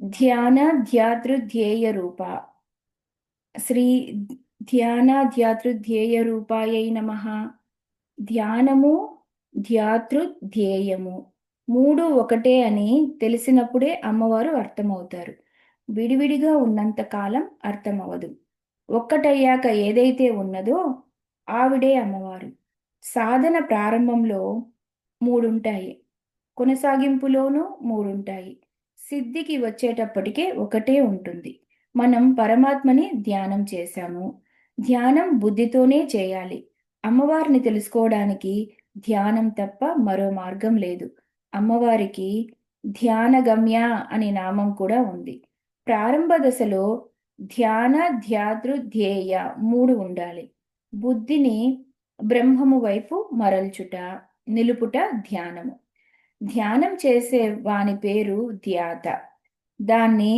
ధ్యాన ధ్యాతృధ్యేయ రూప శ్రీ ధ్యాన ధ్యాతృధ్యేయ రూపాయై నమః. ధ్యానము ధ్యాతృధ్యేయము మూడు ఒకటే అని తెలిసినప్పుడే అమ్మవారు అర్థమవుతారు. విడివిడిగా ఉన్నంత కాలం అర్థమవదు. ఒక్కటయ్యాక ఏదైతే ఉన్నదో ఆవిడే అమ్మవారు. సాధన ప్రారంభంలో మూడుంటాయి, కొనసాగింపులోనూ మూడుంటాయి, సిద్ధికి వచ్చేటప్పటికే ఒకటే ఉంటుంది. మనం పరమాత్మని ధ్యానం చేశాము. ధ్యానం బుద్ధితోనే చేయాలి. అమ్మవారిని తెలుసుకోవడానికి ధ్యానం తప్ప మరో మార్గం లేదు. అమ్మవారికి ధ్యానగమ్య అనే నామం కూడా ఉంది. ప్రారంభ దశలో ధ్యాన ధ్యాతృధ్యేయ మూడు ఉండాలి. బుద్ధిని బ్రహ్మము వైపు మరల్చుట, నిలుపుట ధ్యానము. ధ్యానం చేసే వాని పేరు ధ్యాత. దాన్ని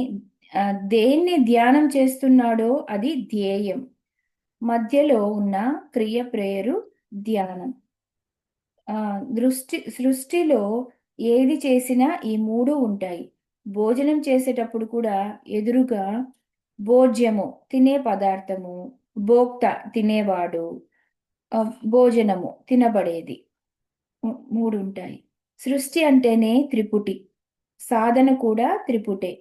దేన్ని ధ్యానం చేస్తున్నాడో అది ధ్యేయం. మధ్యలో ఉన్న క్రియ పేరు ధ్యానం. సృష్టిలో ఏది చేసినా ఈ మూడు ఉంటాయి. భోజనం చేసేటప్పుడు కూడా ఎదురుగా భోజ్యము తినే పదార్థము, భోక్త తినేవాడు, భోజనము తినబడేది మూడు ఉంటాయి. సృష్టి అంటేనే త్రిపుటి, సాధన కూడా త్రిపుటే.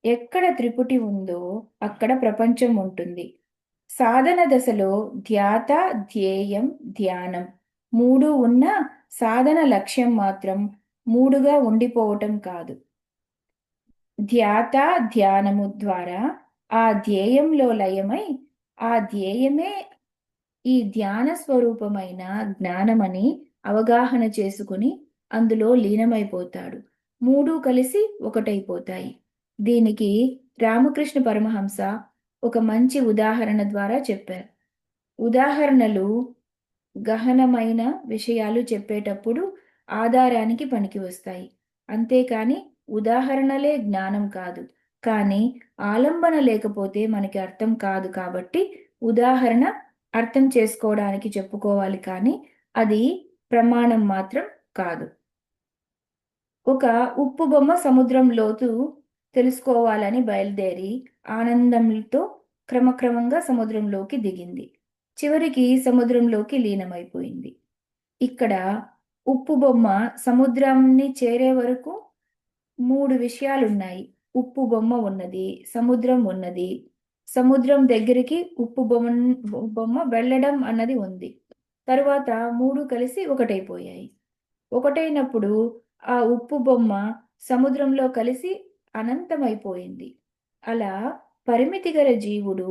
ఎక్కడ త్రిపుటి ఉందో అక్కడ ప్రపంచం ఉంటుంది. సాధన దశలో ధ్యాత ధ్యేయం ధ్యానం మూడు ఉన్న సాధన లక్ష్యం మాత్రం మూడుగా ఉండిపోవటం కాదు. ధ్యాత ధ్యానము ద్వారా ఆ ధ్యేయంలో లయమై ఆ ధ్యేయమే ఈ ధ్యాన స్వరూపమైన జ్ఞానమని అవగాహన చేసుకుని అందులో లీనమైపోతాడు. మూడు కలిసి ఒకటైపోతాయి. దీనికి రామకృష్ణ పరమహంస ఒక మంచి ఉదాహరణ ద్వారా చెప్పారు. ఉదాహరణలు గహనమైన విషయాలు చెప్పేటప్పుడు ఆధారానికి పనికి వస్తాయి. అంతేకాని ఉదాహరణలే జ్ఞానం కాదు. కానీ ఆలంబన లేకపోతే మనకి అర్థం కాదు. కాబట్టి ఉదాహరణ అర్థం చేసుకోవడానికి చెప్పుకోవాలి, కానీ అది ప్రమాణం మాత్రం కాదు. ఒక ఉప్పు బొమ్మ సముద్రం లోతు తెలుసుకోవాలని బయలుదేరి ఆనందంతో క్రమక్రమంగా సముద్రంలోకి దిగింది. చివరికి సముద్రంలోకి లీనమైపోయింది. ఇక్కడ ఉప్పు బొమ్మ సముద్రాన్ని చేరే వరకు మూడు విషయాలున్నాయి. ఉప్పు బొమ్మ ఉన్నది, సముద్రం ఉన్నది. సముద్రం దగ్గరికి ఉప్పు బొమ్మ వెళ్ళడం అన్నది ఉంది. తరువాత మూడు కలిసి ఒకటైపోయాయి. ఒకటైనప్పుడు ఆ ఉప్పు బొమ్మ సముద్రంలో కలిసి అనంతమైపోయింది. అలా పరిమితి గల జీవుడు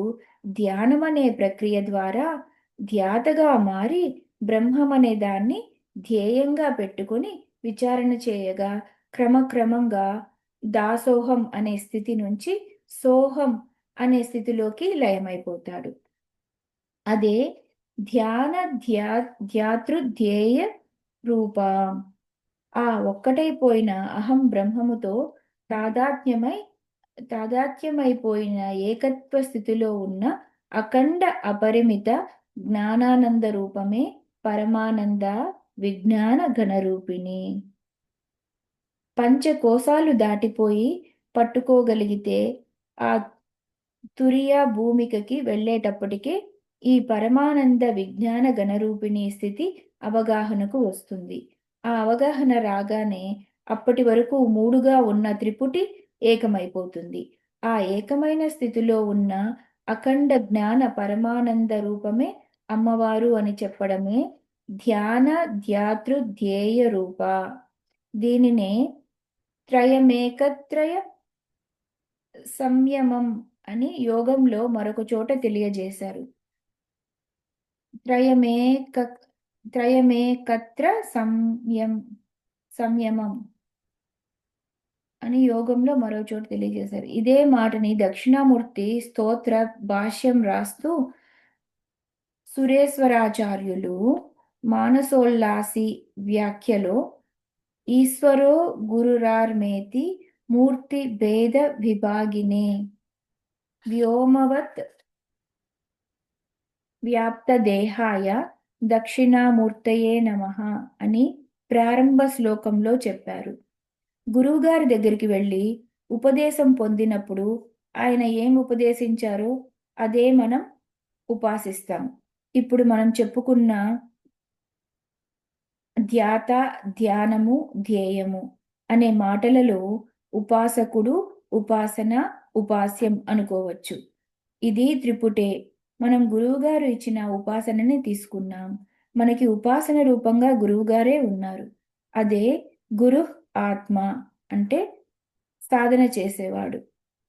ధ్యానమనే ప్రక్రియ ద్వారా ధ్యాతగా మారి బ్రహ్మమనే దాన్ని ధ్యేయంగా పెట్టుకుని విచారణ చేయగా క్రమక్రమంగా దాసోహం అనే స్థితి నుంచి సోహం అనే స్థితిలోకి లయమైపోతాడు. అదే ధ్యాన ధ్యాతృధ్యేయ రూప. ఆ ఒక్కటైపోయిన అహం బ్రహ్మముతో తాదాత్మ్యమైపోయిన ఏకత్వ స్థితిలో ఉన్న అఖండ అపరిమిత జ్ఞానానంద రూపమే పరమానంద విజ్ఞాన ఘనరూపిణి. పంచకోశాలు దాటిపోయి పట్టుకోగలిగితే ఆ తురియా భూమికకి వెళ్ళేటప్పటికే ఈ పరమానంద విజ్ఞాన గణరూపిణి స్థితి అవగాహనకు వస్తుంది. ఆ అవగాహన రాగానే అప్పటి వరకు మూడుగా ఉన్న త్రిపుటి ఏకమైపోతుంది. ఆ ఏకమైన స్థితిలో ఉన్న అఖండ జ్ఞాన పరమానంద రూపమే అమ్మవారు అని చెప్పడమే ధ్యాన ధ్యాతృధ్యేయ రూప. దీనినే త్రయమేకత్రయ సంయమం అని యోగంలో మరొక చోట తెలియజేశారు. త్రయమేక త్రయమేకత్ర సంయమం అని యోగంలో మరో చోట తెలియజేశారు. ఇదే మాటని దక్షిణామూర్తి స్తోత్ర భాష్యం రాస్తూ సురేశ్వరాచార్యులు మానసోల్లాసి వ్యాఖ్యలో ఈశ్వరో గురురార్మేతి మూర్తి భేద విభాగినే వ్యోమవత్ వ్యాప్త దేహాయ దక్షిణామూర్తయే నమః అని ప్రారంభ శ్లోకంలో చెప్పారు. గురువుగారి దగ్గరికి వెళ్ళి ఉపదేశం పొందినప్పుడు ఆయన ఏం ఉపదేశించారో అదే మనం ఉపాసిస్తాం. ఇప్పుడు మనం చెప్పుకున్న ధ్యాత, ధ్యానము, ధ్యేయము అనే మాటలలో ఉపాసకుడు, ఉపాసన, ఉపాస్యం అనుకోవచ్చు. ఇది త్రిపుటే. మనం గురువుగారు ఇచ్చిన ఉపాసనని తీసుకున్నాం. మనకి ఉపాసన రూపంగా గురువుగారే ఉన్నారు. అదే గురు ఆత్మ అంటే సాధన చేసేవాడు.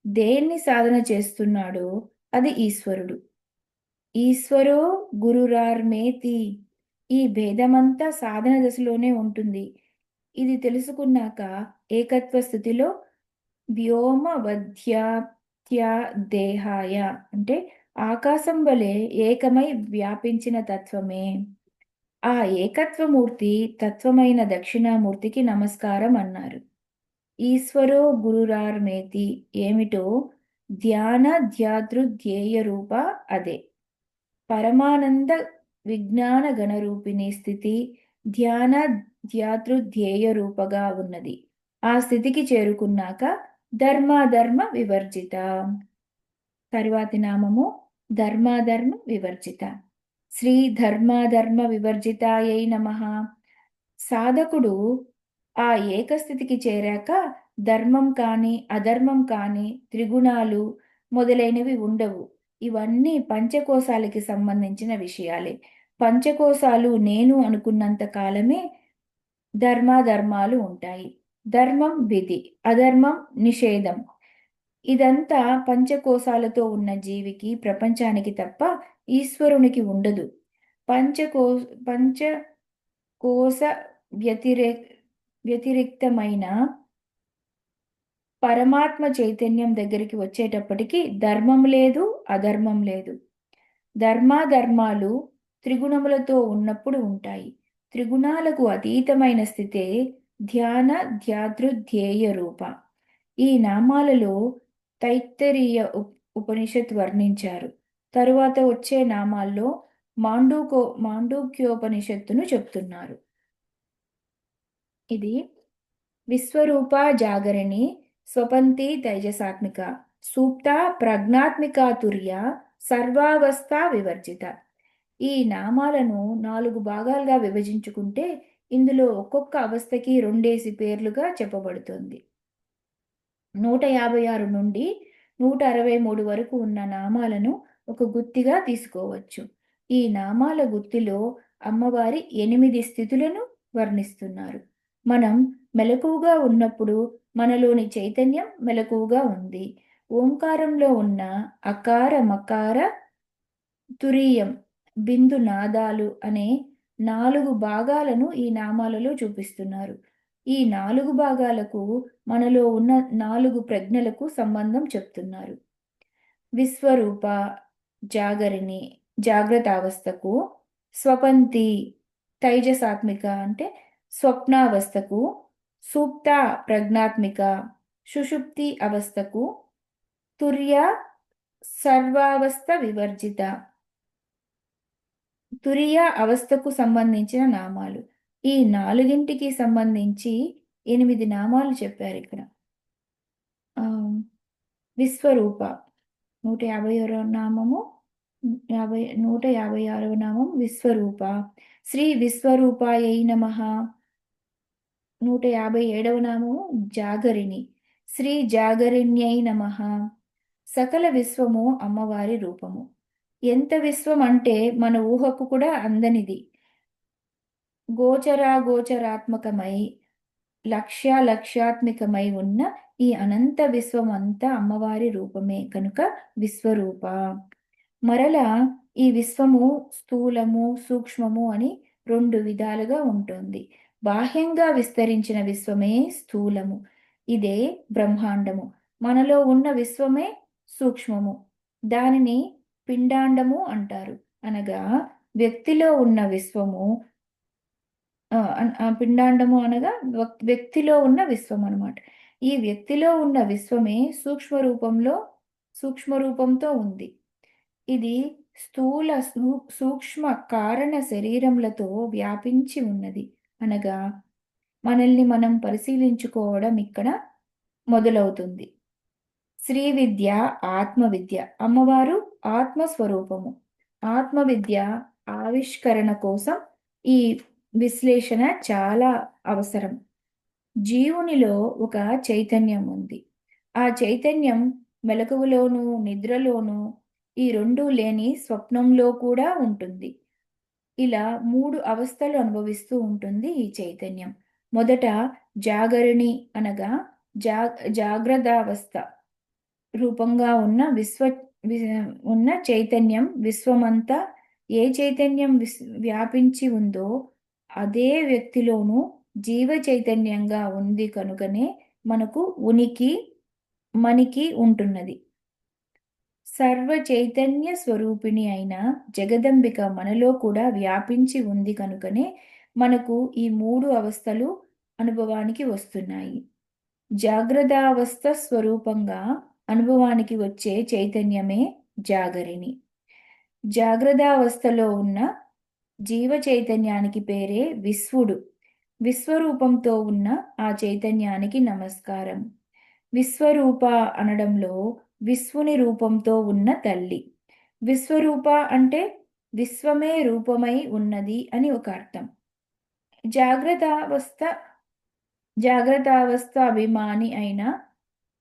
దేన్ని సాధన చేస్తున్నాడో అది ఈశ్వరుడు. ఈశ్వరో గురురార్మేతి. ఈ భేదమంతా సాధన దశలోనే ఉంటుంది. ఇది తెలుసుకున్నాక ఏకత్వ స్థితిలో వ్యోమవద్యాత్య దేహాయ అంటే ఆకాశం వలె ఏకమై వ్యాపించిన తత్వమే. ఆ ఏకత్వమూర్తి తత్వమైన దక్షిణామూర్తికి నమస్కారం అన్నారు. ఈశ్వరో గురురార్మేతి ఏమిటో ధ్యాన ధ్యాతృ రూప అదే. పరమానంద విజ్ఞాన గణరూపిణి స్థితి ధ్యాన ధ్యాతృ రూపగా ఉన్నది. ఆ స్థితికి చేరుకున్నాక ధర్మాధర్మ వివర్జిత. తరువాతి నామము ధర్మాధర్మ వివర్జిత. శ్రీ ధర్మాధర్మ వివర్జితాయై నమః. సాధకుడు ఆ ఏకస్థితికి చేరాక ధర్మం కానీ అధర్మం కానీ త్రిగుణాలు మొదలైనవి ఉండవు. ఇవన్నీ పంచకోశాలకి సంబంధించిన విషయాలే. పంచకోశాలు నేను అనుకున్నంత కాలమే ధర్మాధర్మాలు ఉంటాయి. ధర్మం విధి, అధర్మం నిషేధం. ఇదంతా పంచకోశాలతో ఉన్న జీవికి ప్రపంచానికి తప్ప ఈశ్వరునికి ఉండదు. పంచకో పంచకోశ వ్యతిరే వ్యతిరిక్తమైన పరమాత్మ చైతన్యం దగ్గరికి వచ్చేటప్పటికి ధర్మం లేదు, అధర్మం లేదు. ధర్మాధర్మాలు త్రిగుణములతో ఉన్నప్పుడు ఉంటాయి. త్రిగుణాలకు అతీతమైన స్థితే ధ్యాన ధ్యాతృ రూప. ఈ నామాలలో తైత్తరీయ ఉపనిషత్ వర్ణించారు. తరువాత వచ్చే నామాల్లో మాండూక్యోపనిషత్తును చెప్తున్నారు. ఇది విశ్వరూప జాగరణి స్వపంతి తైజసాత్మిక సూప్త ప్రజ్ఞాత్మిక తుర్య సర్వావస్థ వివర్జిత. ఈ నామాలను 4 భాగాలుగా విభజించుకుంటే ఇందులో ఒక్కొక్క అవస్థకి 2 పేర్లుగా చెప్పబడుతుంది. 156 నుండి 163 వరకు ఉన్న నామాలను ఒక గుత్తిగా తీసుకోవచ్చు. ఈ నామాల గుత్తిలో అమ్మవారి 8 స్థితులను వర్ణిస్తున్నారు. మనం మెలకువగా ఉన్నప్పుడు మనలోని చైతన్యం మెలకువగా ఉంది. ఓంకారంలో ఉన్న అకార మకార తురీయం బిందు నాదాలు అనే 4 భాగాలను ఈ నామాలలో చూపిస్తున్నారు. ఈ 4 భాగాలకు మనలో ఉన్న 4 ప్రజ్ఞలకు సంబంధం చెప్తున్నారు. విశ్వరూప జాగరిణి జాగ్రత్తావస్థకు, స్వపంతి తైజసాత్మిక అంటే స్వప్నావస్థకు, సుప్త ప్రజ్ఞాత్మిక సుషుప్తి అవస్థకు, తుర్య సర్వావస్థ వివర్జిత తురియ అవస్థకు సంబంధించిన నామాలు. ఈ 4ంటికి సంబంధించి 8 నామాలు చెప్పారు ఇక్కడ. విశ్వరూప 156వ నామము 156వ నామం విశ్వరూప. శ్రీ విశ్వరూపాయై నమః. 157వ నామము జాగరిణి. శ్రీ జాగరిణ్యై నమః. సకల విశ్వము అమ్మవారి రూపము. ఎంత విశ్వం అంటే మన ఊహకు కూడా అందనిది. గోచరాత్మకమై లక్ష్యాత్మికమై ఉన్న ఈ అనంత విశ్వం అంతా అమ్మవారి రూపమే కనుక విశ్వరూప. మరలా ఈ విశ్వము స్థూలము సూక్ష్మము అని 2 విధాలుగా ఉంటుంది. బాహ్యంగా విస్తరించిన విశ్వమే స్థూలము, ఇదే బ్రహ్మాండము. మనలో ఉన్న విశ్వమే సూక్ష్మము, దానిని పిండాండము అంటారు. అనగా వ్యక్తిలో ఉన్న విశ్వము పిండాండము అనగా వ్యక్తిలో ఉన్న విశ్వం అన్నమాట. ఈ వ్యక్తిలో ఉన్న విశ్వమే సూక్ష్మ రూపంతో ఉంది. ఇది స్థూల సూక్ష్మ కారణ శరీరములతో వ్యాపించి ఉన్నది. అనగా మనల్ని మనం పరిశీలించుకోవడం ఇక్కడ మొదలవుతుంది. శ్రీ విద్య ఆత్మవిద్య. అమ్మవారు ఆత్మస్వరూపము. ఆత్మవిద్య ఆవిష్కరణ కోసం ఈ విశ్లేషణ చాలా అవసరం. జీవునిలో ఒక చైతన్యం ఉంది. ఆ చైతన్యం మెలకువలోనూ నిద్రలోనూ ఈ రెండూ లేని స్వప్నంలో కూడా ఉంటుంది. ఇలా 3 అవస్థలు అనుభవిస్తూ ఉంటుంది ఈ చైతన్యం. మొదట జాగరిణి అనగా జాగ్రత్తావస్థ రూపంగా ఉన్న వి- ఉన్న చైతన్యం విశ్వమంతా ఏ చైతన్యం వ్యాపించి ఉందో అదే వ్యక్తిలోనూ జీవ చైతన్యంగా ఉంది కనుకనే మనకు ఉనికి మనికి ఉంటున్నది. సర్వ చైతన్య స్వరూపిణి అయిన జగదంబిక మనలో కూడా వ్యాపించి ఉంది కనుకనే మనకు ఈ 3 అవస్థలు అనుభవానికి వస్తున్నాయి. జాగ్రత్తావస్థ స్వరూపంగా అనుభవానికి వచ్చే చైతన్యమే జాగరిణి. జాగ్రత్తావస్థలో ఉన్న జీవ చైతన్యానికి పేరే విశ్వుడు. విశ్వరూపంతో ఉన్న ఆ చైతన్యానికి నమస్కారం. విశ్వరూప అనడంలో విశ్వుని రూపంతో ఉన్న తల్లి. విశ్వరూప అంటే విశ్వమే రూపమై ఉన్నది అని ఒక అర్థం. జాగ్రత్తావస్థ జాగ్రత్తావస్థ అభిమాని అయిన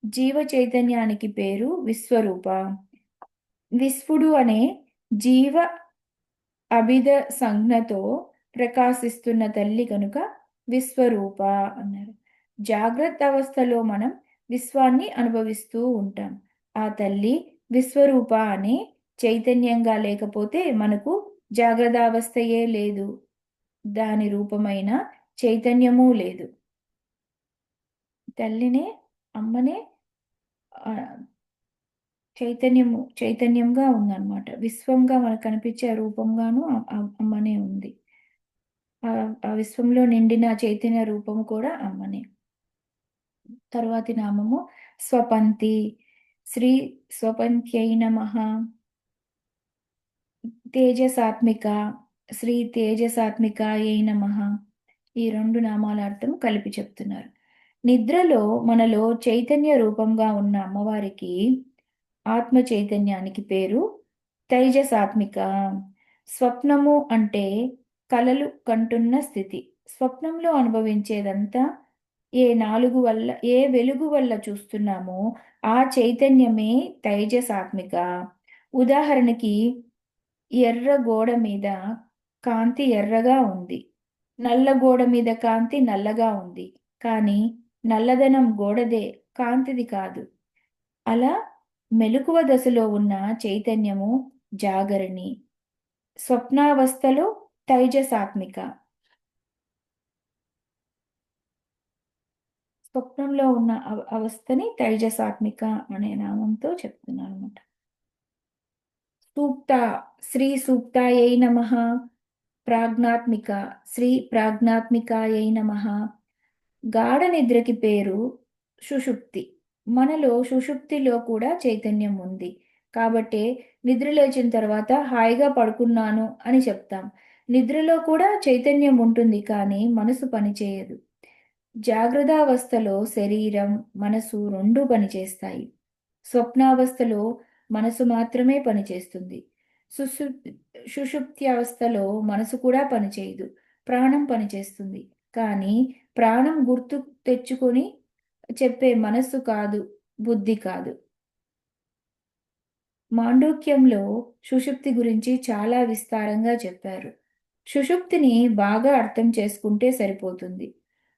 జీవ చైతన్యానికి పేరు విశ్వరూప. విశ్వుడు అనే జీవ అభిధ సంజ్ఞతో ప్రకాశిస్తున్న తల్లి కనుక విశ్వరూప అన్నారు. జాగ్రత్త అవస్థలో మనం విశ్వాన్ని అనుభవిస్తూ ఉంటాం. ఆ తల్లి విశ్వరూప అనే చైతన్యంగా లేకపోతే మనకు జాగ్రత్తావస్థయే లేదు, దాని రూపమైన చైతన్యమూ లేదు. తల్లినే అమ్మనే ఆ, చైతన్యంగా ఉందన్నమాట. విశ్వంగా మనకు కనిపించే రూపంగాను అమ్మనే ఉంది. ఆ విశ్వంలో నిండిన చైతన్య రూపము కూడా అమ్మనే. తరువాతి నామము స్వపంతి. శ్రీ స్వపంత్యై నమః. తేజసాత్మిక. శ్రీ తేజసాత్మికాయై నమః. ఈ 2 నామాల అర్థం కలిపి చెప్తున్నారు. నిద్రలో మనలో చైతన్య రూపంగా ఉన్న అమ్మవారికి ఆత్మ చైతన్యానికి పేరు తైజసాత్మిక. స్వప్నము అంటే కలలు కంటున్న స్థితి. స్వప్నంలో అనుభవించేదంతా ఏ వెలుగు వల్ల చూస్తున్నామో ఆ చైతన్యమే తైజసాత్మిక. ఉదాహరణకి ఎర్ర గోడ మీద కాంతి ఎర్రగా ఉంది, నల్ల గోడ మీద కాంతి నల్లగా ఉంది. కానీ నల్లదనం గోడదే, కాంతిది కాదు. అలా మెలకువ దశలో ఉన్న చైతన్యము జాగరణి, స్వప్నావస్థలో తైజసాత్మిక. స్వప్నంలో ఉన్న అవస్థని తైజసాత్మిక అనే నామంతో చెప్తున్నాను అనమాట. సూక్త. శ్రీ సూక్తాయై నమః. ప్రాజ్ఞాత్మిక. శ్రీ ప్రాజ్ఞాత్మికాయై నమః. గాఢ నిద్రకి పేరు సుషుప్తి. మనలో సుషుప్తిలో కూడా చైతన్యం ఉంది. కాబట్టే నిద్ర లేచిన తర్వాత హాయిగా పడుకున్నాను అని చెప్తాం. నిద్రలో కూడా చైతన్యం ఉంటుంది, కానీ మనసు పనిచేయదు. జాగ్రత్తావస్థలో శరీరం మనసు రెండూ పనిచేస్తాయి. స్వప్నావస్థలో మనసు మాత్రమే పనిచేస్తుంది. సుషు సుషుప్తి అవస్థలో మనసు కూడా పనిచేయదు, ప్రాణం పనిచేస్తుంది. కానీ ప్రాణం గుర్తు తెచ్చుకొని చెప్పే మనస్సు కాదు, బుద్ధి కాదు. మాండూక్యంలో సుషుప్తి గురించి చాలా విస్తారంగా చెప్పారు. సుషుప్తిని బాగా అర్థం చేసుకుంటే సరిపోతుంది.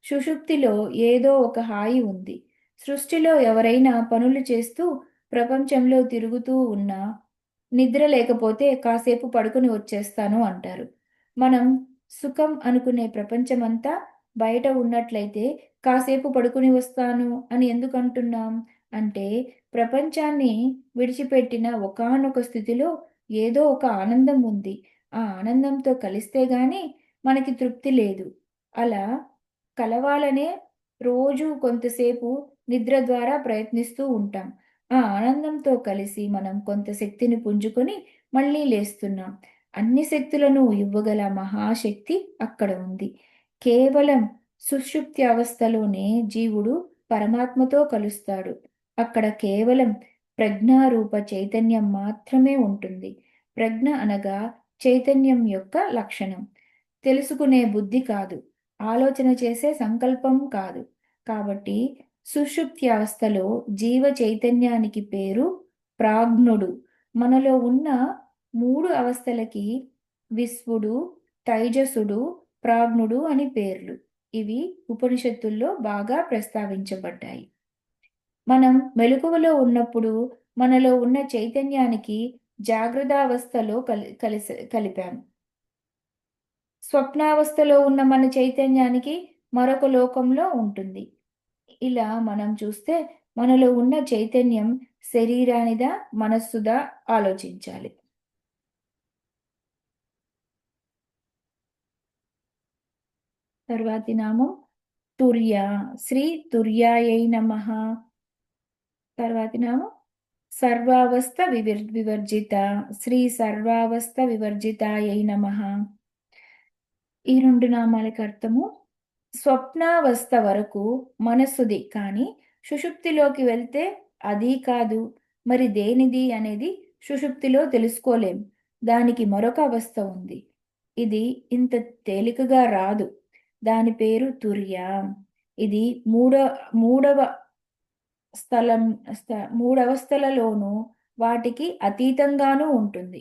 సుషుప్తిలో ఏదో ఒక హాయి ఉంది. సృష్టిలో ఎవరైనా పనులు చేస్తూ ప్రపంచంలో తిరుగుతూ ఉన్నా నిద్ర లేకపోతే కాసేపు పడుకుని వచ్చేస్తాను అంటారు. మనం సుఖం అనుకునే ప్రపంచమంతా బయట ఉన్నట్లయితే కాసేపు పడుకుని వస్తాను అని ఎందుకు అంటున్నాం అంటే, ప్రపంచాన్ని విడిచిపెట్టిన ఒకానొక స్థితిలో ఏదో ఒక ఆనందం ఉంది. ఆ ఆనందంతో కలిస్తే గాని మనకి తృప్తి లేదు. అలా కలవాలనే రోజు కొంతసేపు నిద్ర ద్వారా ప్రయత్నిస్తూ ఉంటాం. ఆ ఆనందంతో కలిసి మనం కొంత శక్తిని పుంజుకొని మళ్ళీ లేస్తున్నాం. అన్ని శక్తులను ఇవ్వగల మహాశక్తి అక్కడ ఉంది. కేవలం సుషుప్తి అవస్థలోనే జీవుడు పరమాత్మతో కలుస్తాడు. అక్కడ కేవలం ప్రజ్ఞారూప చైతన్యం మాత్రమే ఉంటుంది. ప్రజ్ఞ అనగా చైతన్యం యొక్క లక్షణం. తెలుసుకునే బుద్ధి కాదు, ఆలోచన చేసే సంకల్పం కాదు. కాబట్టి సుషుప్తి అవస్థలో జీవ చైతన్యానికి పేరు ప్రాజ్ఞుడు. మనలో ఉన్న మూడు అవస్థలకి విశ్వుడు, తైజసుడు, ప్రాజ్ఞుడు అని పేర్లు. ఇవి ఉపనిషత్తుల్లో బాగా ప్రస్తావించబడ్డాయి. మనం మెలకువలో ఉన్నప్పుడు మనలో ఉన్న చైతన్యానికి జాగ్రత్తావస్థలో కలిపాం. స్వప్నావస్థలో ఉన్న మన చైతన్యానికి మరొక లోకంలో ఉంటుంది. ఇలా మనం చూస్తే మనలో ఉన్న చైతన్యం శరీరానిదా మనస్సుదా ఆలోచించాలి. తర్వాతి నామం తుర్య. శ్రీ తుర్యాయై నమః. తర్వాతి నామం సర్వావస్థ వివర్జిత. శ్రీ సర్వావస్థ వివర్జితాయై నమః. ఈ రెండు నామాలకు అర్థము స్వప్నావస్థ వరకు మనస్సుది, కానీ సుషుప్తిలోకి వెళ్తే అది కాదు, మరి దేనిది అనేది సుషుప్తిలో తెలుసుకోలేం. దానికి మరొక అవస్థ ఉంది. ఇది ఇంత తేలికగా రాదు. దాని పేరు తుర్య. ఇది మూడవ స్థలం మూడవస్థలలోనూ వాటికి అతీతంగానూ ఉంటుంది.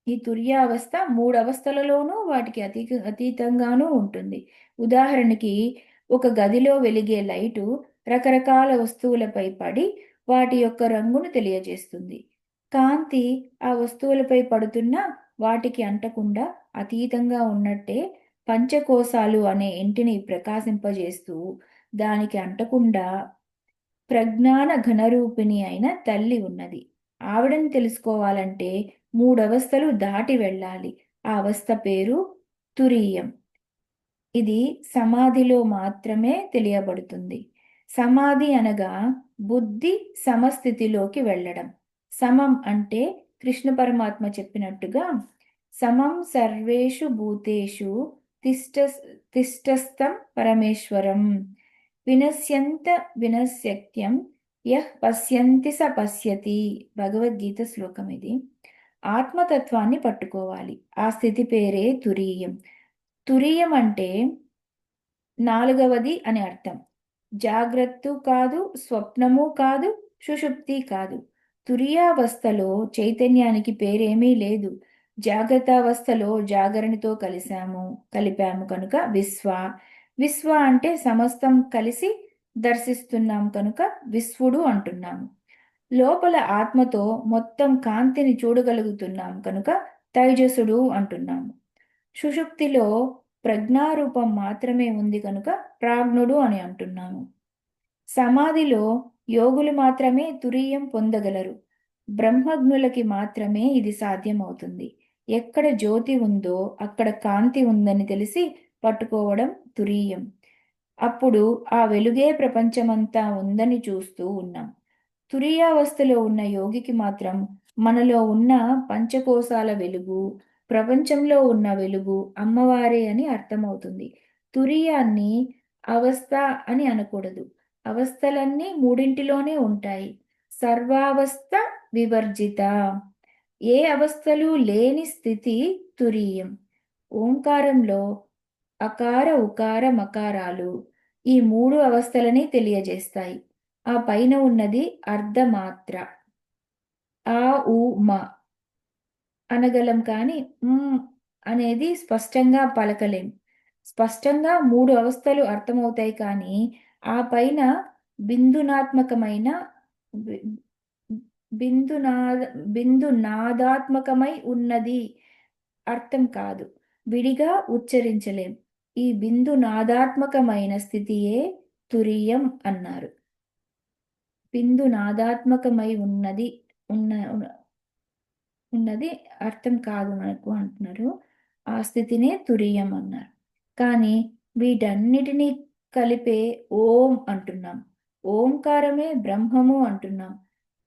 ఈ తుర్యావస్థ మూడవస్థలలోనూ వాటికి అతీతంగానూ ఉంటుంది. ఉదాహరణకి ఒక గదిలో వెలిగే లైటు రకరకాల వస్తువులపై పడి వాటి యొక్క రంగును తెలియజేస్తుంది. కాంతి ఆ వస్తువులపై పడుతున్నా వాటికి అంటకుండా అతీతంగా ఉన్నట్టే పంచకోశాలు అనే ఇంటిని ప్రకాశింపజేస్తూ దానికి అంటకుండా ప్రజ్ఞాన ఘనరూపిణి అయిన తల్లి ఉన్నది. ఆవిడని తెలుసుకోవాలంటే మూడవస్థలు దాటి వెళ్ళాలి. ఆ అవస్థ పేరు తురీయం. ఇది సమాధిలో మాత్రమే తెలియబడుతుంది. సమాధి అనగా బుద్ధి సమస్థితిలోకి వెళ్ళడం. సమం అంటే కృష్ణ పరమాత్మ చెప్పినట్టుగా సమం సర్వేషు భూతేషు తిష్టస్థం పరమేశ్వరం వినశ్యంత వినశ్యత్యం యః పశ్యంతి స పశ్యతి. భగవద్గీత శ్లోకం ఇది. ఆత్మతత్వాన్ని పట్టుకోవాలి. ఆ స్థితి పేరే తురీయం. తురీయం అంటే నాలుగవది అని అర్థం. జాగ్రత్త కాదు, స్వప్నము కాదు, సుషుప్తి కాదు. తురియావస్థలో చైతన్యానికి పేరేమీ లేదు. జాగ్రత్తావస్థలో జాగరణితో కలిపాము కనుక విశ్వ. విశ్వ అంటే సమస్తం కలిసి దర్శిస్తున్నాం కనుక విశ్వుడు అంటున్నాము. లోపల ఆత్మతో మొత్తం కాంతిని చూడగలుగుతున్నాం కనుక తైజసుడు అంటున్నాము. సుషుప్తిలో ప్రజ్ఞారూపం మాత్రమే ఉంది కనుక ప్రాజ్ఞుడు అని అంటున్నాము. సమాధిలో యోగులు మాత్రమే తురీయం పొందగలరు. బ్రహ్మజ్ఞులకి మాత్రమే ఇది సాధ్యమవుతుంది. ఎక్కడ జ్యోతి ఉందో అక్కడ కాంతి ఉందని తెలిసి పట్టుకోవడం తురీయం. అప్పుడు ఆ వెలుగే ప్రపంచమంతా ఉందని చూస్తూ ఉన్నాం. తురీయావస్థలో ఉన్న యోగికి మాత్రం మనలో ఉన్న పంచకోశాల వెలుగు, ప్రపంచంలో ఉన్న వెలుగు అమ్మవారే అని అర్థమవుతుంది. తురియాన్ని అవస్థ అని అనకూడదు. అవస్థలన్నీ మూడింటిలోనే ఉంటాయి. సర్వావస్థ వివర్జిత. ఏ అవస్థలు లేని స్థితి తురీయం. ఓంకారంలో అకార ఉకార మకారాలు ఈ మూడు అవస్థలని తెలియజేస్తాయి. ఆ పైన ఉన్నది అర్ధమాత్ర. ఆ ఉ మ అనగలం, కానీ అనేది స్పష్టంగా పలకలేం. స్పష్టంగా మూడు అవస్థలు అర్థమవుతాయి, కానీ ఆ పైన బిందునాత్మకమైన బిందునాదాత్మకమై ఉన్నది అర్థం కాదు. విడిగా ఉచ్చరించలేం. ఈ బిందునాదాత్మకమైన స్థితియే తురీయం అన్నారు. బిందునాదాత్మకమై ఉన్నది అర్థం కాదు మనకు అంటున్నారు. ఆ స్థితినే తురీయం అన్నారు. కానీ వీటన్నిటినీ కలిపే ఓం అంటున్నాం. ఓంకారమే బ్రహ్మము అంటున్నాం.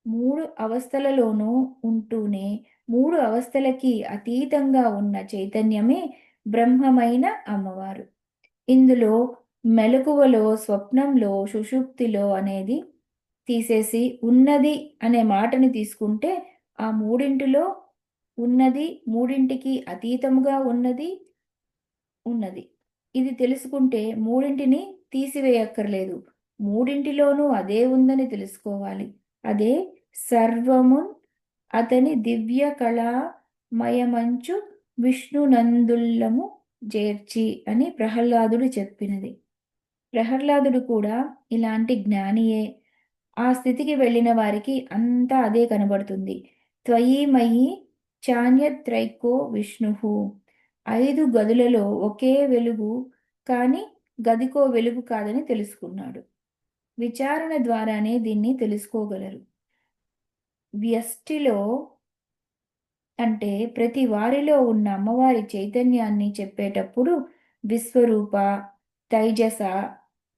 మూడు అవస్థలలోనూ ఉంటూనే మూడు అవస్థలకి అతీతంగా ఉన్న చైతన్యమే బ్రహ్మమైన అమ్మవారు. ఇందులో మెలకువలో, స్వప్నంలో, సుషుప్తిలో అనేది తీసేసి ఉన్నది అనే మాటని తీసుకుంటే ఆ మూడింటిలో ఉన్నది, మూడింటికి అతీతముగా ఉన్నది ఉన్నది. ఇది తెలుసుకుంటే మూడింటిని తీసివేయక్కర్లేదు. మూడింటిలోనూ అదే ఉందని తెలుసుకోవాలి. అదే సర్వమున్ అతని దివ్య కళామయమంచు విష్ణునందుల్లము జేర్చి అని ప్రహ్లాదుడు చెప్పినది. ప్రహ్లాదుడు కూడా ఇలాంటి జ్ఞానియే. ఆ స్థితికి వెళ్ళిన వారికి అంతా అదే కనబడుతుంది. త్వయి మయి చాన్యత్రైకో విష్ణుః. 5 గదులలో ఒకే వెలుగు, కానీ గదికో వెలుగు కాదని తెలుసుకున్నాడు. విచారణ ద్వారానే దీన్ని తెలుసుకోగలరు. వ్యష్టిలో అంటే ప్రతి వారిలో ఉన్న అమ్మవారి చైతన్యాన్ని చెప్పేటప్పుడు విశ్వరూప, తైజస,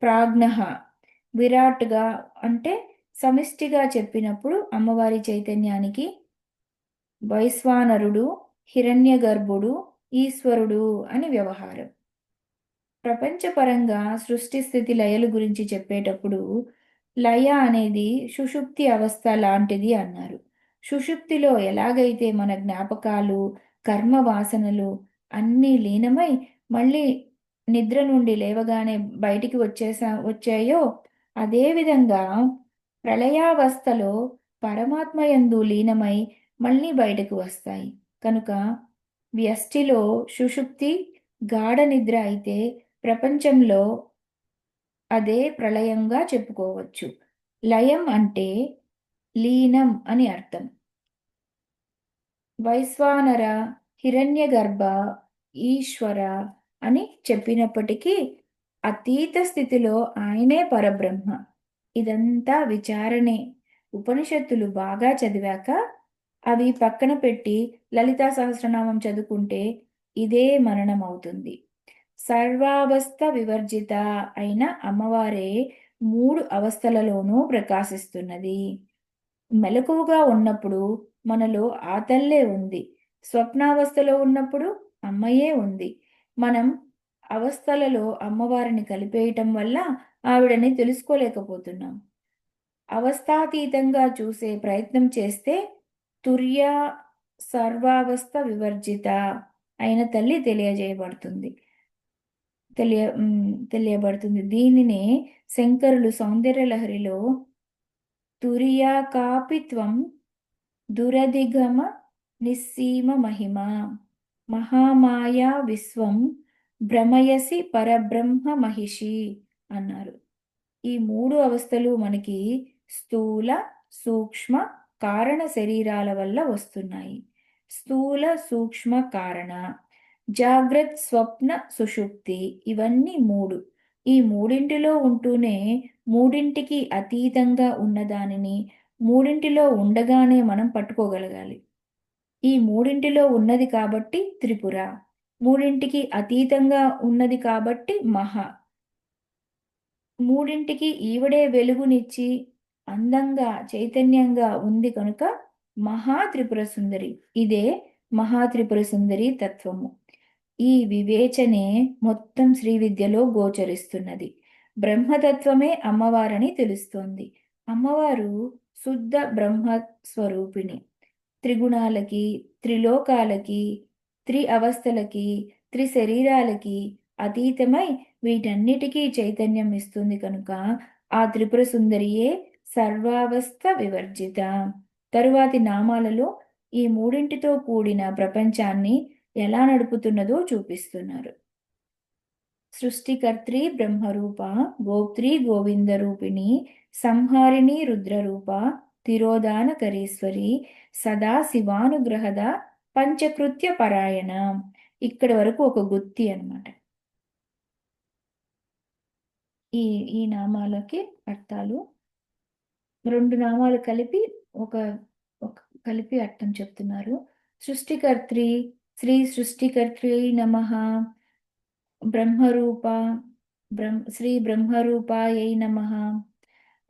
ప్రాజ్ఞః, విరాట్గా అంటే సమిష్టిగా చెప్పినప్పుడు అమ్మవారి చైతన్యానికి వైశ్వానరుడు, హిరణ్యగర్భుడు, ఈశ్వరుడు అని వ్యవహారం. ప్రపంచపరంగా సృష్టి స్థితి లయలు గురించి చెప్పేటప్పుడు లయ అనేది సుషుప్తి అవస్థ లాంటిది అన్నారు. సుషుప్తిలో ఎలాగైతే మన జ్ఞాపకాలు, కర్మ వాసనలు అన్నీ లీనమై మళ్ళీ నిద్ర నుండి లేవగానే బయటికి వచ్చాయో అదేవిధంగా ప్రళయావస్థలో పరమాత్మయందు లీనమై మళ్ళీ బయటకు వస్తాయి. కనుక వ్యష్టిలో సుషుప్తి గాఢ నిద్ర అయితే ప్రపంచంలో అదే ప్రళయంగా చెప్పుకోవచ్చు. లయం అంటే లీనం అని అర్థం. వైశ్వానర, హిరణ్యగర్భ, ఈశ్వర అని చెప్పినప్పటికీ అతీత స్థితిలో ఆయనే పరబ్రహ్మ. ఇదంతా విచారణే. ఉపనిషత్తులు బాగా చదివాక అవి పక్కన పెట్టి లలితా సహస్రనామం చదువుకుంటే ఇదే మననం అవుతుంది. సర్వావస్థ వివర్జిత అయిన అమ్మవారే 3 అవస్థలలోనూ ప్రకాశిస్తున్నది. మెలకువగా ఉన్నప్పుడు మనలో ఆ తల్లే ఉంది. స్వప్నావస్థలో ఉన్నప్పుడు అమ్మయే ఉంది. మనం అవస్థలలో అమ్మవారిని కలిపేయటం వల్ల ఆవిడని తెలుసుకోలేకపోతున్నాం. అవస్థాతీతంగా చూసే ప్రయత్నం చేస్తే తుర్య సర్వావస్థ వివర్జిత అయిన తల్లి తెలియబడుతుంది. దీనినే శంకరులు సౌందర్యలహరిలో తురియా కాపి త్వం దురధిగమ నిస్సీమ మహిమ మహామాయా విశ్వం భ్రమయసి పరబ్రహ్మ మహిషి అన్నారు. ఈ 3 అవస్థలు మనకి స్థూల, సూక్ష్మ, కారణ శరీరాల వల్ల వస్తున్నాయి. స్థూల, సూక్ష్మ, కారణ, జాగ్రత్త, స్వప్న, సుషుప్తి ఇవన్నీ 3. ఈ మూడింటిలో ఉంటూనే మూడింటికి అతీతంగా ఉన్నదానిని మూడింటిలో ఉండగానే మనం పట్టుకోగలగాలి. ఈ మూడింటిలో ఉన్నది కాబట్టి త్రిపుర, మూడింటికి అతీతంగా ఉన్నది కాబట్టి మహా, మూడింటికి ఈవిడే వెలుగునిచ్చి అందంగా చైతన్యంగా ఉంది కనుక మహా త్రిపుర సుందరి. ఇదే మహా త్రిపుర సుందరి తత్వము. ఈ వివేచనే మొత్తం శ్రీ విద్యలో గోచరిస్తున్నది. బ్రహ్మతత్వమే అమ్మవారని తెలుస్తోంది. అమ్మవారు శుద్ధ బ్రహ్మ స్వరూపిణి. త్రిగుణాలకి, త్రిలోకాలకి, అవస్థలకి, శరీరాలకి అతీతమై వీటన్నిటికీ చైతన్యం ఇస్తుంది కనుక ఆ త్రిపుర సుందరియే సర్వావస్థ వివర్జిత. తరువాతి నామాలలో ఈ మూడింటితో కూడిన ప్రపంచాన్ని ఎలా నడుపుతున్నదో చూపిస్తున్నారు. సృష్టికర్త్రి బ్రహ్మరూప, గోప్త్రి గోవిందరూపిణి, సంహారిణి రుద్రరూప, తిరోధానకరీశ్వరి, సదా శివానుగ్రహద పంచకృత్య పరాయణ. ఇక్కడి వరకు ఒక గుత్తి అన్నమాట. ఈ ఈ నామాలకి అర్థాలు 2 నామాలు కలిపి ఒక కలిపి అర్థం చెప్తున్నారు. సృష్టికర్త్రి, శ్రీ సృష్టికర్త్రి నమః. బ్రహ్మరూప, శ్రీ బ్రహ్మరూపాయై నమః.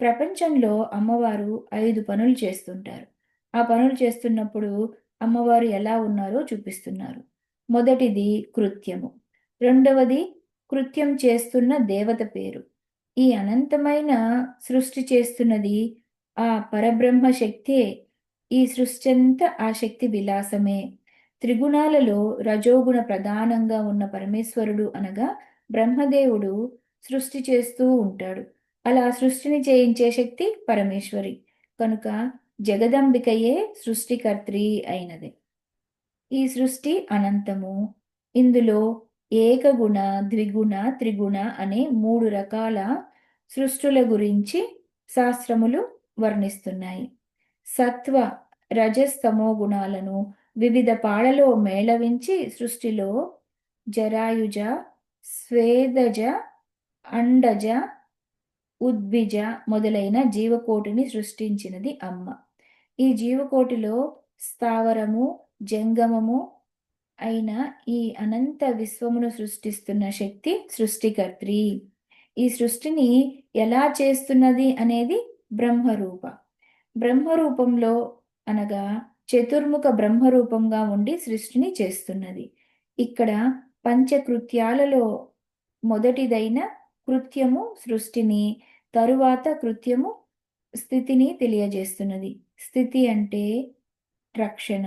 ప్రపంచంలో అమ్మవారు 5 పనులు చేస్తుంటారు. ఆ పనులు చేస్తున్నప్పుడు అమ్మవారు ఎలా ఉన్నారో చూపిస్తున్నారు. మొదటిది కృత్యము, రెండవది కృత్యం చేస్తున్న దేవత పేరు. ఈ అనంతమైన సృష్టి చేస్తున్నది ఆ పరబ్రహ్మ శక్తే. ఈ సృష్టి అంతా ఆ శక్తి విలాసమే. త్రిగుణాలలో రజోగుణ ప్రధానంగా ఉన్న పరమేశ్వరుడు అనగా బ్రహ్మదేవుడు సృష్టి చేస్తూ ఉంటాడు. అలా సృష్టిని చేయించే శక్తి పరమేశ్వరి కనుక జగదంబికయే సృష్టికర్త్రి అయినది. ఈ సృష్టి అనంతము. ఇందులో ఏకగుణ, ద్విగుణ, త్రిగుణ అనే 3 రకాల సృష్టుల గురించి శాస్త్రములు వర్ణిస్తున్నాయి. సత్వ, రజస్తమో గుణాలను వివిధ పాళలో మేళవించి సృష్టిలో జరాయుజ, స్వేదజ, అండజ, ఉద్భిజ మొదలైన జీవకోటిని సృష్టించినది అమ్మ. ఈ జీవకోటిలో స్థావరము, జంగమము అయిన ఈ అనంత విశ్వమును సృష్టిస్తున్న శక్తి సృష్టికర్త్రి. ఈ సృష్టిని ఎలా చేస్తున్నది అనేది బ్రహ్మరూప. బ్రహ్మరూపంలో అనగా చతుర్ముఖ బ్రహ్మరూపంగా ఉండి సృష్టిని చేస్తున్నది. ఇక్కడ పంచకృత్యాలలో మొదటిదైన కృత్యము సృష్టిని, తరువాత కృత్యము స్థితిని తెలియజేస్తున్నది. స్థితి అంటే రక్షణ.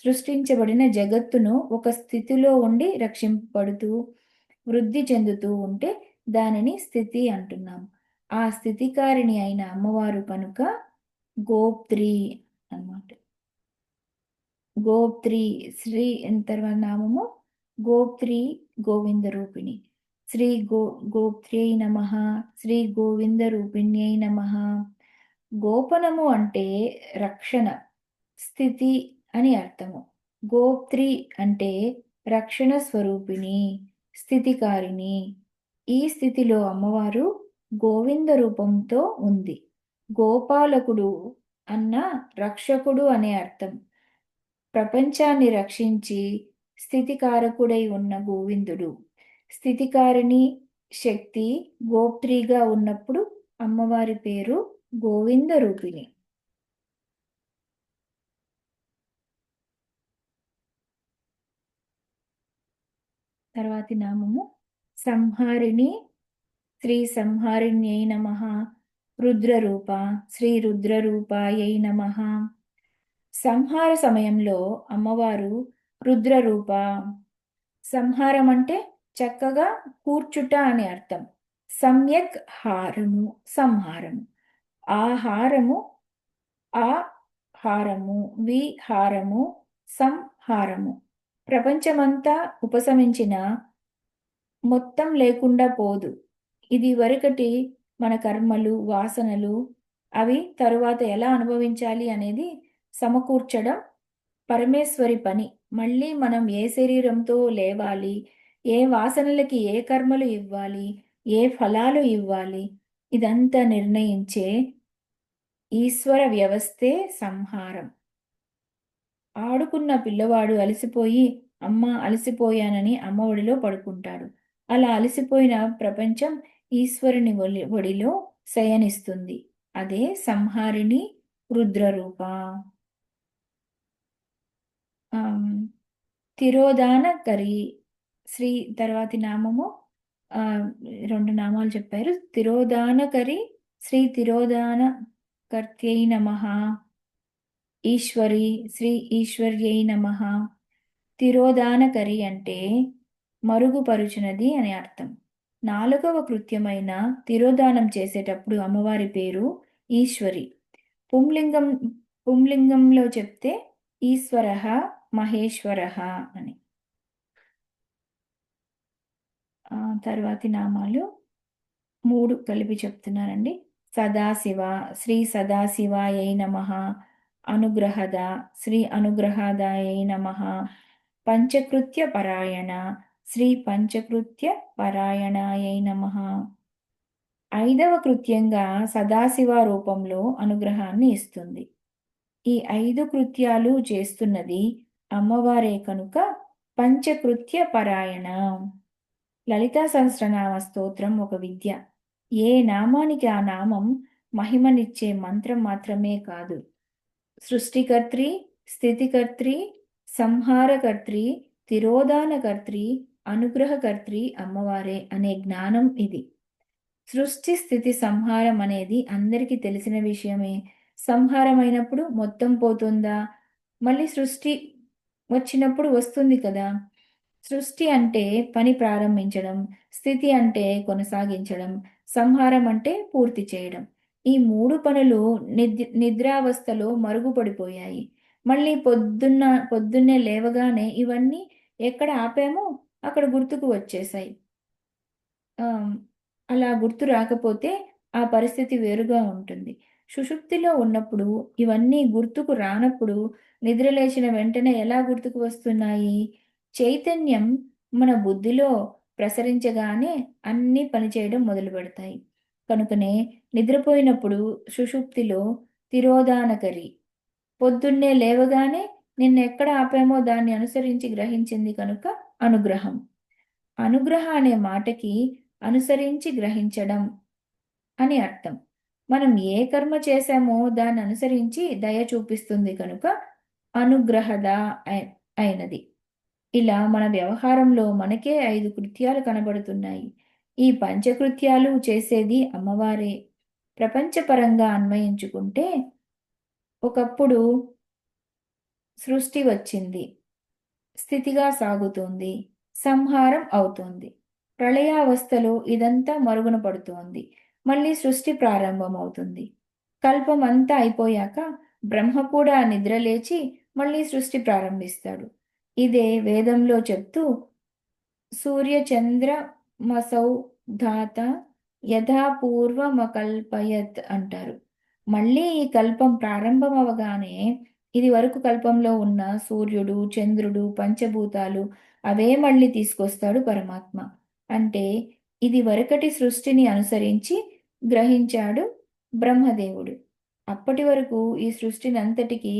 సృష్టించబడిన జగత్తును ఒక స్థితిలో ఉండి రక్షింపబడుతూ వృద్ధి చెందుతూ ఉంటే దానిని స్థితి అంటున్నాం. ఆ స్థితికారిణి అయిన అమ్మవారు కనుక గోప్త్రి అన్నమాట. గోప్త్రి శ్రీ తర్వాత నామము గోప్త్రి గోవింద రూపిణి. శ్రీ గోప్త్ర్యై నమః, శ్రీ గోవింద రూపిణ్యై నమః. గోపనము అంటే రక్షణ, స్థితి అని అర్థము. గోప్త్రి అంటే రక్షణ స్వరూపిణి, స్థితికారిణి. ఈ స్థితిలో అమ్మవారు గోవింద రూపంతో ఉంది. గోపాలకుడు అన్న రక్షకుడు అనే అర్థం. ప్రపంచాన్ని రక్షించి స్థితికారకుడై ఉన్న గోవిందుడు. స్థితికారిణి శక్తి గోప్త్రిగా ఉన్నప్పుడు అమ్మవారి పేరు గోవింద రూపిణి. తర్వాతి నామము సంహారిణి. శ్రీ సంహారిణ్యై నమః. రుద్రరూప, శ్రీ రుద్రరూపాయై నమః. సంహార సమయంలో అమ్మవారు రుద్రరూప. సంహారం అంటే చక్కగా కూర్చుట అని అర్థం. సమ్యక్ హారము, సంహారము. ఆహారము, ఆ హారము, విహారము, సంహారము. ప్రపంచమంతా ఉపశమించిన మొత్తం లేకుండా పోదు. ఇది వరకటి మన కర్మలు, వాసనలు అవి తరువాత ఎలా అనుభవించాలి అనేది సమకూర్చడం పరమేశ్వరి పని. మళ్ళీ మనం ఏ శరీరంతో లేవాలి, ఏ వాసనలకి ఏ కర్మలు ఇవ్వాలి, ఏ ఫలాలు ఇవ్వాలి, ఇదంతా నిర్ణయించే ఈశ్వర వ్యవస్థే సంహారం. ఆడుకున్న పిల్లవాడు అలసిపోయి అమ్మ అలసిపోయానని అమ్మ ఒడిలో పడుకుంటాడు. అలా అలసిపోయిన ప్రపంచం ఈశ్వరుని ఒడిలో శయనిస్తుంది. అదే సంహారిణి రుద్రరూప. తిరోధానకరి శ్రీ తర్వాతి నామము 2 నామాలు చెప్పారు. తిరోధానకరి శ్రీ తిరోధానకర్త్యై నమః. ఈశ్వరి శ్రీ ఈశ్వర్యై నమః. తిరోధానకరి అంటే మరుగుపరుచినది అని అర్థం. 4వ కృత్యమైన తిరోధానం చేసేటప్పుడు అమ్మవారి పేరు ఈశ్వరి. పుంలింగంలో చెప్తే ఈశ్వరః, మహేశ్వరః అని. తర్వాతి నామాలు 3 కలిపి చెప్తున్నానండి. సదాశివ, శ్రీ సదాశివాయై నమః. అనుగ్రహద, శ్రీ అనుగ్రహదాయై నమః. పంచకృత్య పరాయణ, శ్రీ పంచకృత్య పరాయణాయై నమః. 5వ కృత్యంగా సదాశివ రూపంలో అనుగ్రహాన్ని ఇస్తుంది. ఈ 5 కృత్యాలు చేస్తున్నది అమ్మవారే కనుక పంచకృత్య పరాయణ. లలితా సహస్రనామ స్తోత్రం ఒక విద్య. ఏ నామానికి ఆ నామం మహిమనిచ్చే మంత్రం మాత్రమే కాదు. సృష్టికర్త్రి, స్థితికర్త్రి, సంహారకర్త్రి, తిరోధానకర్త్రి, అనుగ్రహకర్త్రి అమ్మవారే అనే జ్ఞానం ఇది. సృష్టి స్థితి సంహారం అనేది అందరికీ తెలిసిన విషయమే. సంహారమైనప్పుడు మొత్తం పోతుందా? మళ్ళీ సృష్టి వచ్చినప్పుడు వస్తుంది కదా! సృష్టి అంటే పని ప్రారంభించడం, స్థితి అంటే కొనసాగించడం, సంహారం అంటే పూర్తి చేయడం. ఈ 3 పనులు నిద్రావస్థలో మరుగుపడిపోయాయి. మళ్ళీ పొద్దున్నే లేవగానే ఇవన్నీ ఎక్కడ ఆపామో అక్కడ గుర్తుకు వచ్చేశాయి. ఆహ్, అలా గుర్తు రాకపోతే ఆ పరిస్థితి వేరుగా ఉంటుంది. సుషుప్తిలో ఉన్నప్పుడు ఇవన్నీ గుర్తుకు రానప్పుడు నిద్ర లేచిన వెంటనే ఎలా గుర్తుకు వస్తున్నాయి? చైతన్యం మన బుద్ధిలో ప్రసరించగానే అన్నీ పనిచేయడం మొదలుపెడతాయి. కనుకనే నిద్రపోయినప్పుడు సుషుప్తిలో తిరోధానకరి. పొద్దున్నే లేవగానే నిన్నెక్కడ ఆపామో దాన్ని అనుసరించి గ్రహించింది కనుక అనుగ్రహం. అనుగ్రహ అనే మాటకి అనుసరించి గ్రహించడం అని అర్థం. మనం ఏ కర్మ చేశామో దాన్ని అనుసరించి దయ చూపిస్తుంది కనుక అనుగ్రహద అయినది. ఇలా మన వ్యవహారంలో మనకే 5 కృత్యాలు కనబడుతున్నాయి. ఈ పంచకృత్యాలు చేసేది అమ్మవారే. ప్రపంచపరంగా అన్వయించుకుంటే ఒకప్పుడు సృష్టి వచ్చింది. స్థితిగా సాగుతోంది. సంహారం అవుతోంది. ప్రళయావస్థలో ఇదంతా మరుగున పడుతోంది. మళ్ళీ సృష్టి ప్రారంభమవుతుంది. కల్పం అంతా అయిపోయాక బ్రహ్మ కూడా నిద్రలేచి మళ్ళీ సృష్టి ప్రారంభిస్తాడు. ఇదే వేదంలో చెప్తూ సూర్యచంద్రమసౌ ధాత యథా పూర్వమకల్పయత్ అంటారు. మళ్ళీ ఈ కల్పం ప్రారంభమవగానే ఇది వరకు కల్పంలో ఉన్న సూర్యుడు, చంద్రుడు, పంచభూతాలు అవే మళ్ళీ తీసుకొస్తాడు పరమాత్మ. అంటే ఇది వరకటి సృష్టిని అనుసరించి గ్రహించాడు బ్రహ్మదేవుడు. అప్పటి వరకు ఈ సృష్టిని అంతటికీ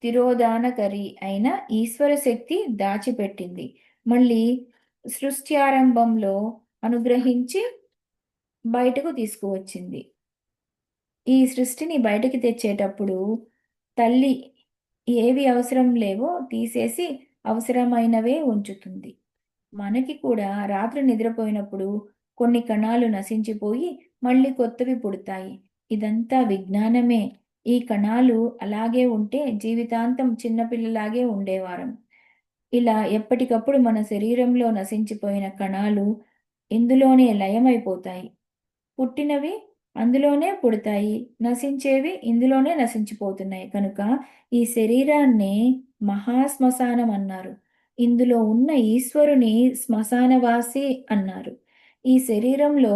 తిరోధానకరి అయిన ఈశ్వర శక్తి దాచిపెట్టింది. మళ్ళీ సృష్ట్యారంభంలో అనుగ్రహించి బయటకు తీసుకువచ్చింది. ఈ సృష్టిని బయటికి తెచ్చేటప్పుడు తల్లి ఏవి అవసరం లేవో తీసేసి అవసరమైనవే ఉంచుతుంది. మనకి కూడా రాత్రి నిద్రపోయినప్పుడు కొన్ని కణాలు నశించిపోయి మళ్ళీ కొత్తవి పుడతాయి. ఇదంతా విజ్ఞానమే. ఈ కణాలు అలాగే ఉంటే జీవితాంతం చిన్నపిల్లలాగే ఉండేవారం. ఇలా ఎప్పటికప్పుడు మన శరీరంలో నశించిపోయిన కణాలు ఇందులోనే లయమైపోతాయి. పుట్టినవి అందులోనే పుడతాయి. నశించేవి ఇందులోనే నశించిపోతున్నాయి. కనుక ఈ శరీరాన్నే మహాశ్మశానం అన్నారు. ఇందులో ఉన్న ఈశ్వరుని శ్మశానవాసి అన్నారు. ఈ శరీరంలో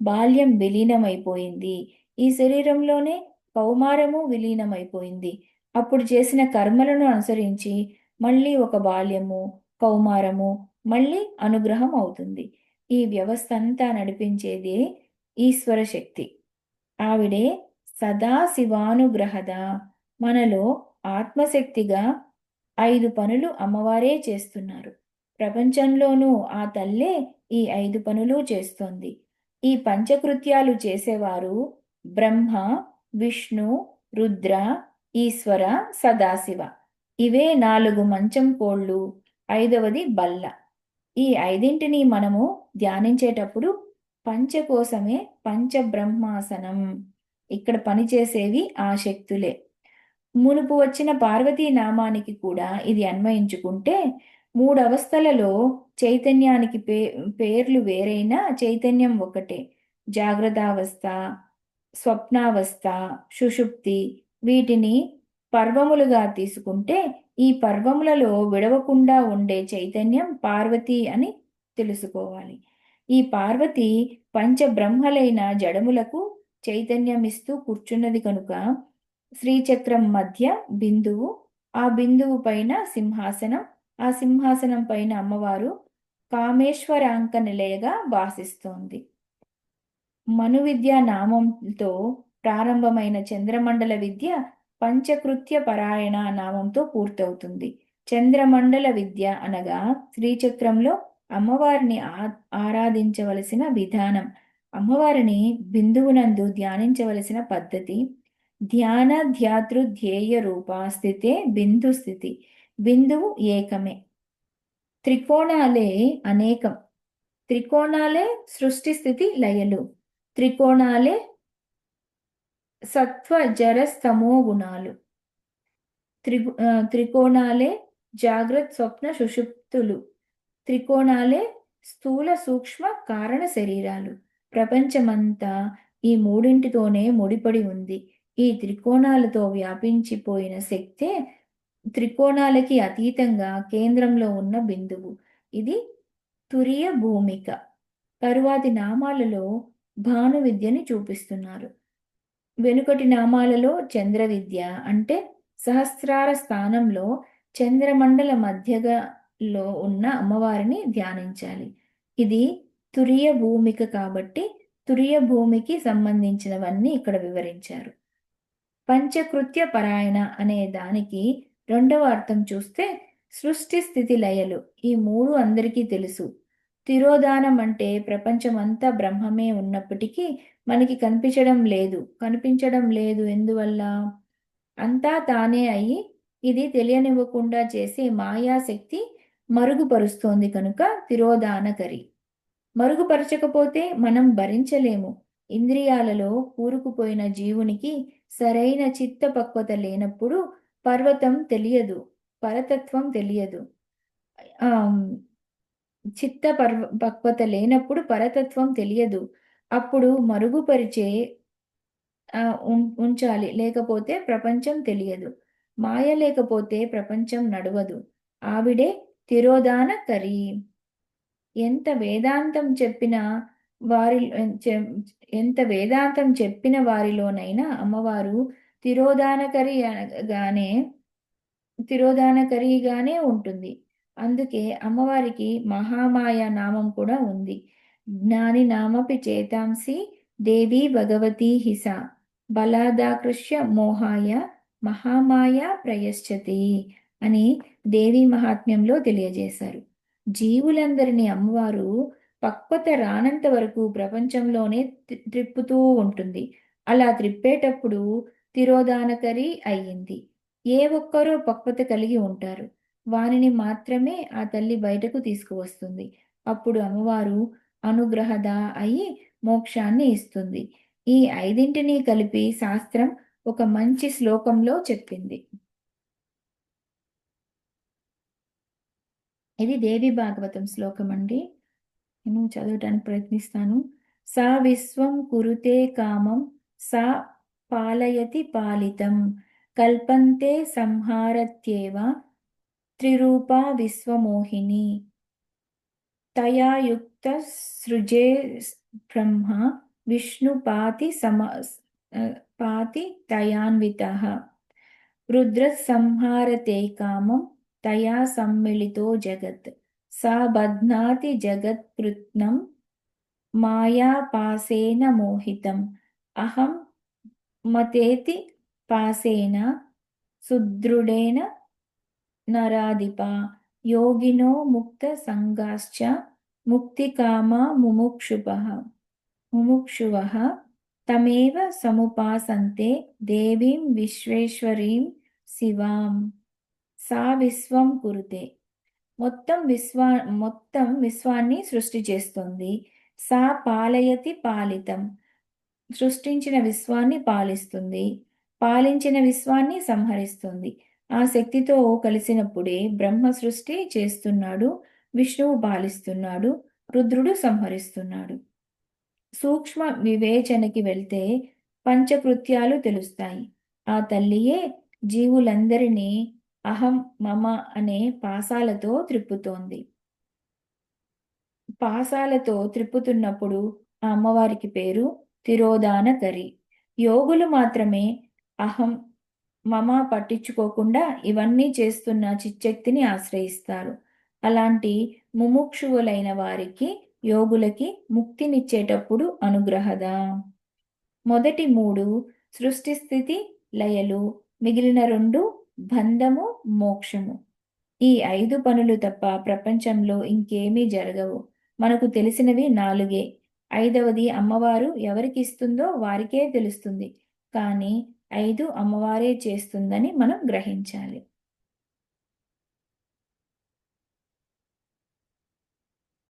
బాల్యం విలీనమైపోయింది. ఈ శరీరంలోనే కౌమారము విలీనమైపోయింది. అప్పుడు చేసిన కర్మలను అనుసరించి మళ్ళీ ఒక బాల్యము, కౌమారము, మళ్ళీ అనుగ్రహం అవుతుంది. ఈ వ్యవస్థ అంతా నడిపించేది ఈశ్వర శక్తి. ఆవిడే సదాశివానుగ్రహద. మనలో ఆత్మశక్తిగా 5 పనులు అమ్మవారే చేస్తున్నారు. ప్రపంచంలోనూ ఆ తల్లే ఈ 5 పనులు చేస్తోంది. ఈ పంచకృత్యాలు చేసేవారు బ్రహ్మ, విష్ణు, రుద్ర, ఈశ్వర, సదాశివ. ఇవే 4 మంచం కోళ్ళు, 5వది బల్ల. ఈ 5ంటిని మనము ధ్యానించేటప్పుడు పంచకోశమే పంచబ్రహ్మాసనం. ఇక్కడ పనిచేసేవి ఆ శక్తులే. మునుపు వచ్చిన పార్వతీ నామానికి కూడా ఇది అన్వయించుకుంటే 3 అవస్థలలో చైతన్యానికి పేర్లు వేరైనా చైతన్యం ఒకటే. జాగ్రత్తావస్థ, స్వప్నావస్థ, సుషుప్తి. వీటిని పర్వములుగా తీసుకుంటే ఈ పర్వములలో విడవకుండా ఉండే చైతన్యం పార్వతి అని తెలుసుకోవాలి. ఈ పార్వతి పంచబ్రహ్మలైన జడములకు చైతన్యమిస్తూ కూర్చున్నది కనుక శ్రీచక్రం మధ్య బిందువు, ఆ బిందువు పైన సింహాసనం, ఆ సింహాసనం పైన అమ్మవారు కామేశ్వరాంక నిలయగా భాసిస్తోంది. మనువిద్య నామంతో ప్రారంభమైన చంద్రమండల విద్య పంచకృత్య పరాయణ నామంతో పూర్తవుతుంది. చంద్రమండల విద్య అనగా శ్రీచక్రంలో అమ్మవారిని ఆరాధించవలసిన విధానం, అమ్మవారిని బిందువునందు ధ్యానించవలసిన పద్ధతి. ధ్యాన ధ్యాతృ ధ్యేయ రూప స్థితే బిందు స్థితి. బిందువు ఏకమే. త్రికోణాలే అనేకం. త్రికోణాలే సృష్టి స్థితి లయలు. త్రికోణాలే సత్వ జరస్తమో గుణాలు. త్రికోణాలే జాగ్రత్త స్వప్న సుషుప్తులు. త్రికోణాలే స్థూల సూక్ష్మ కారణ శరీరాలు. ప్రపంచమంతా ఈ మూడింటితోనే ముడిపడి ఉంది. ఈ త్రికోణాలతో వ్యాపించిపోయిన శక్తే త్రికోణాలకి అతీతంగా కేంద్రంలో ఉన్న బిందువు. ఇది తురియ భూమిక. తరువాతి నామాలలో భాను విద్యని చూపిస్తున్నారు. వెనుకటి నామాలలో చంద్ర విద్య అంటే సహస్రార స్థానంలో చంద్రమండల మధ్యలో ఉన్న అమ్మవారిని ధ్యానించాలి. ఇది తురియ భూమిక కాబట్టి తురియ భూమికి సంబంధించినవన్నీ ఇక్కడ వివరించారు. పంచకృత్య పరాయణ అనే దానికి రెండవ అర్థం చూస్తే సృష్టి స్థితి లయలు. ఈ మూడు అందరికీ తెలుసు. తిరోధానం అంటే ప్రపంచమంతా బ్రహ్మమే ఉన్నప్పటికీ మనకి కనిపించడం లేదు. ఎందువల్ల? అంతా తానే అయి ఇది తెలియనివ్వకుండా చేసే మాయాశక్తి మరుగుపరుస్తోంది కనుక తిరోధానకరి. మరుగుపరచకపోతే మనం భరించలేము. ఇంద్రియాలలో కూరుకుపోయిన జీవునికి సరైన చిత్తపక్వత లేనప్పుడు పర్వతం తెలియదు, పరతత్వం తెలియదు. పక్వత లేనప్పుడు పరతత్వం తెలియదు. అప్పుడు మరుగుపరిచే ఉంచాలి, లేకపోతే ప్రపంచం తెలియదు. మాయ లేకపోతే ప్రపంచం నడవదు. ఆవిడే తిరోధానకరి. ఎంత వేదాంతం చెప్పిన వారిలోనైనా అమ్మవారు తిరోధానకరిగానే ఉంటుంది. అందుకే అమ్మవారికి మహామాయ నామం కూడా ఉంది. జ్ఞాని నామపి చేతాంసి దేవి భగవతి హిస బలాదాకృష్య మోహాయ మహామాయ ప్రయశ్చతి అని దేవి మహాత్మ్యంలో తెలియజేశారు. జీవులందరినీ అమ్మవారు పక్వత రానంత వరకు ప్రపంచంలోనే త్రిప్పుతూ ఉంటుంది. అలా త్రిప్పేటప్పుడు తిరోధానకరి అయ్యింది. ఏ ఒక్కరో పక్వత కలిగి ఉంటారు. వారిని మాత్రమే ఆ తల్లి బయటకు తీసుకువస్తుంది. అప్పుడు అమ్మవారు అనుగ్రహద అయి మోక్షాన్ని ఇస్తుంది. ఈ ఐదింటిని కలిపి శాస్త్రం ఒక మంచి శ్లోకంలో చెప్పింది. ఇది దేవి భాగవతం శ్లోకం అండి. నేను చదవటానికి ప్రయత్నిస్తాను. సా విశ్వం కురుతే కామం సా పాలయతి పాలితం కల్పంతే సంహారత్యేవ త్రిరూపా విశ్వమోహిని తయా యుక్త సృజే బ్రహ్మ విష్ణు పాతి తయాన్వితః రుద్ర సంహారతే కామం తయా సమ్మిళితో జగత్ సా బధ్నాతి జగత్కృత్నం మాయాపాసేన మోహితం అహం మతేతి పాసేన సుదృఢేన నరాధిప యోగినో ముక్త సంగాశ్చ ముక్తికామా ముముక్షువః తమేవ సముపాసంతే దేవీం విశ్వేశ్వరీం శివాం. సా విశ్వం కురుతే. మొత్తం విశ్వాన్ని సృష్టి చేస్తుంది. సా పాలయతి పాలితం. సృష్టించిన విశ్వాన్ని పాలిస్తుంది. పాలించిన విశ్వాన్ని సంహరిస్తుంది. ఆ శక్తితో కలిసినప్పుడే బ్రహ్మ సృష్టి చేస్తున్నాడు, విష్ణువు పాలిస్తున్నాడు, రుద్రుడు సంహరిస్తున్నాడు. సూక్ష్మ వివేచనకి వెళ్తే పంచకృత్యాలు తెలుస్తాయి. ఆ తల్లియే జీవులందరినీ అహం మమ అనే పాసాలతో త్రిప్పుతోంది. పాసాలతో త్రిప్పుతున్నప్పుడు ఆ అమ్మవారికి పేరు తిరోధానకరి. యోగులు మాత్రమే అహం మమ పట్టించుకోకుండా ఇవన్నీ చేస్తున్న చిచ్చక్తిని ఆశ్రయిస్తారు. అలాంటి ముముక్షువులైన వారికి, యోగులకి ముక్తినిచ్చేటప్పుడు అనుగ్రహద. మొదటి 3 సృష్టి స్థితి లయలు, మిగిలిన 2 బంధము మోక్షము. ఈ 5 పనులు తప్ప ప్రపంచంలో ఇంకేమీ జరగవు. మనకు తెలిసినవి 4. 5వది అమ్మవారు ఎవరికి ఇస్తుందో వారికే తెలుస్తుంది. కానీ 5 అమ్మవారే చేస్తుందని మనం గ్రహించాలి.